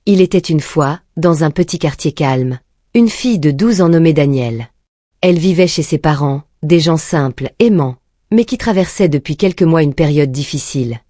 Il était une fois, dans un petit quartier calme, une fille de 12 ans nommée Danielle. Elle vivait chez ses parents, des gens simples, aimants, mais qui traversaient depuis quelques mois une période difficile.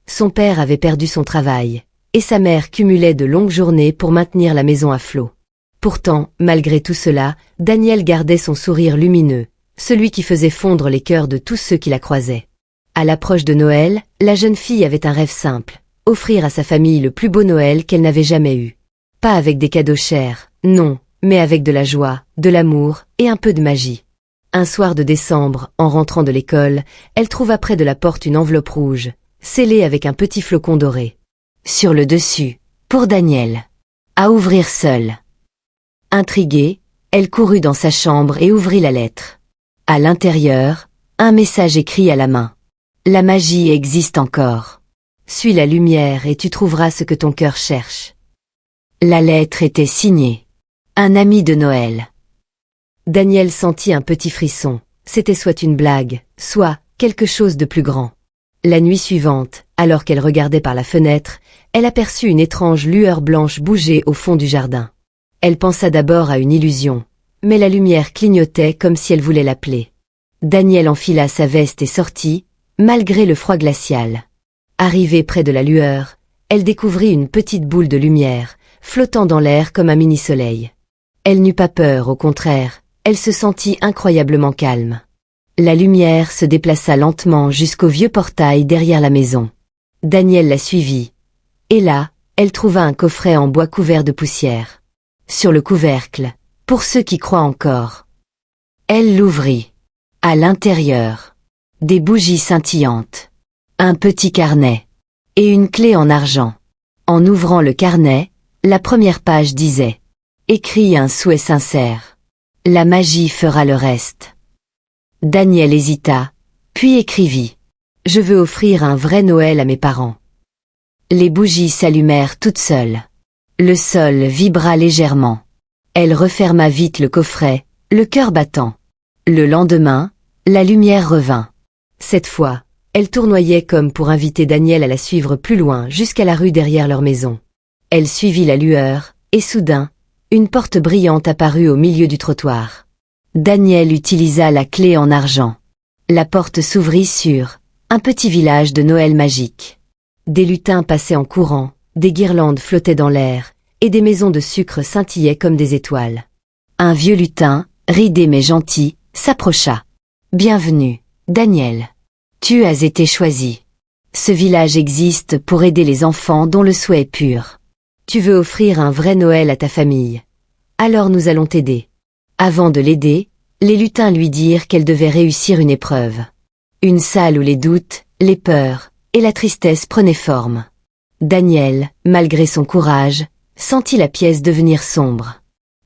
Son père avait perdu son travail, et sa mère cumulait de longues journées pour maintenir la maison à flot. Pourtant, malgré tout cela, Danielle gardait son sourire lumineux, celui qui faisait fondre les cœurs de tous ceux qui la croisaient. À l'approche de Noël, la jeune fille avait un rêve simple, offrir à sa famille le plus beau Noël qu'elle n'avait jamais eu. Pas avec des cadeaux chers, non, mais avec de la joie, de l'amour et un peu de magie. Un soir de décembre, en rentrant de l'école, elle trouva près de la porte une enveloppe rouge, scellée avec un petit flocon doré. Sur le dessus, pour Danielle. À ouvrir seule. Intriguée, elle courut dans sa chambre et ouvrit la lettre. À l'intérieur, un message écrit à la main. La magie existe encore. Suis la lumière et tu trouveras ce que ton cœur cherche. La lettre était signée. Un ami de Noël. Danielle sentit un petit frisson. C'était soit une blague, soit quelque chose de plus grand. La nuit suivante, alors qu'elle regardait par la fenêtre, elle aperçut une étrange lueur blanche bouger au fond du jardin. Elle pensa d'abord à une illusion, mais la lumière clignotait comme si elle voulait l'appeler. Danielle enfila sa veste et sortit, malgré le froid glacial. Arrivée près de la lueur, elle découvrit une petite boule de lumière, flottant dans l'air comme un mini-soleil. Elle n'eut pas peur, au contraire, elle se sentit incroyablement calme. La lumière se déplaça lentement jusqu'au vieux portail derrière la maison. Danielle la suivit. Et là, elle trouva un coffret en bois couvert de poussière. Sur le couvercle, pour ceux qui croient encore. Elle l'ouvrit. À l'intérieur, des bougies scintillantes, un petit carnet, et une clé en argent. En ouvrant le carnet, la première page disait « Écris un souhait sincère. La magie fera le reste. » Danielle hésita, puis écrivit « Je veux offrir un vrai Noël à mes parents. » Les bougies s'allumèrent toutes seules. Le sol vibra légèrement. Elle referma vite le coffret, le cœur battant. Le lendemain, la lumière revint. Cette fois, elle tournoyait comme pour inviter Danielle à la suivre plus loin jusqu'à la rue derrière leur maison. Elle suivit la lueur, et soudain, une porte brillante apparut au milieu du trottoir. Danielle utilisa la clé en argent. La porte s'ouvrit sur un petit village de Noël magique. Des lutins passaient en courant, des guirlandes flottaient dans l'air, et des maisons de sucre scintillaient comme des étoiles. Un vieux lutin, ridé mais gentil, s'approcha. « Bienvenue, Danielle. Tu as été choisie. Ce village existe pour aider les enfants dont le souhait est pur. Tu veux offrir un vrai Noël à ta famille. Alors nous allons t'aider. » Avant de l'aider, les lutins lui dirent qu'elle devait réussir une épreuve. Une salle où les doutes, les peurs et la tristesse prenaient forme. Danielle, malgré son courage, sentit la pièce devenir sombre.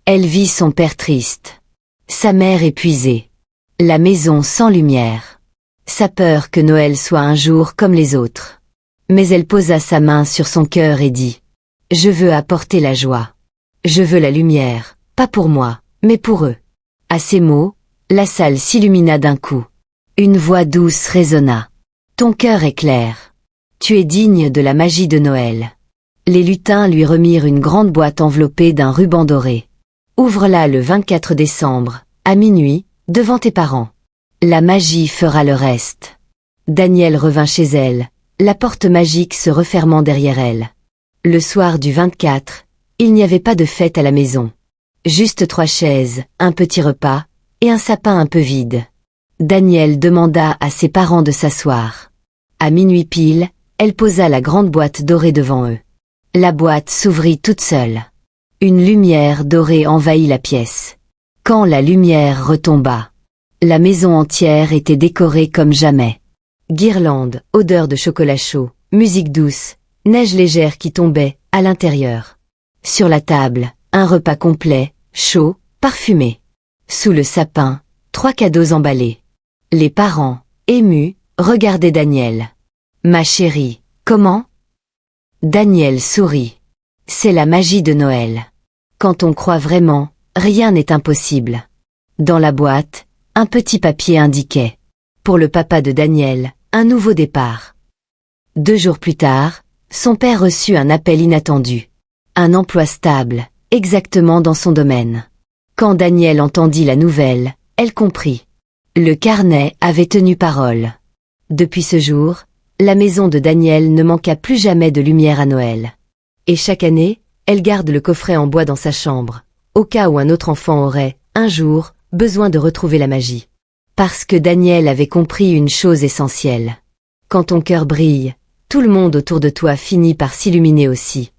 Elle vit son père triste, sa mère épuisée, la maison sans lumière, sa peur que Noël soit un jour comme les autres. Mais elle posa sa main sur son cœur et dit « Je veux apporter la joie. Je veux la lumière, pas pour moi, mais pour eux. » À ces mots, la salle s'illumina d'un coup. Une voix douce résonna. « Ton cœur est clair. Tu es digne de la magie de Noël. » Les lutins lui remirent une grande boîte enveloppée d'un ruban doré. « Ouvre-la le 24 décembre, à minuit, devant tes parents. La magie fera le reste. » Danielle revint chez elle, la porte magique se refermant derrière elle. Le soir du 24, il n'y avait pas de fête à la maison. Juste 3 chaises, un petit repas, et un sapin un peu vide. Danielle demanda à ses parents de s'asseoir. À minuit pile, elle posa la grande boîte dorée devant eux. La boîte s'ouvrit toute seule. Une lumière dorée envahit la pièce. Quand la lumière retomba, la maison entière était décorée comme jamais. Guirlandes, odeur de chocolat chaud, musique douce, neige légère qui tombait, à l'intérieur. Sur la table, un repas complet, chaud, parfumé. Sous le sapin, 3 cadeaux emballés. Les parents, émus, regardaient Danielle. « Ma chérie, comment ?» Danielle sourit. « C'est la magie de Noël. Quand on croit vraiment, rien n'est impossible. » Dans la boîte, un petit papier indiquait. Pour le papa de Danielle, un nouveau départ. 2 jours plus tard, son père reçut un appel inattendu. Un emploi stable, exactement dans son domaine. Quand Danielle entendit la nouvelle, elle comprit. Le carnet avait tenu parole. Depuis ce jour, la maison de Danielle ne manqua plus jamais de lumière à Noël. Et chaque année, elle garde le coffret en bois dans sa chambre, au cas où un autre enfant aurait, un jour, besoin de retrouver la magie. Parce que Danielle avait compris une chose essentielle. Quand ton cœur brille, tout le monde autour de toi finit par s'illuminer aussi.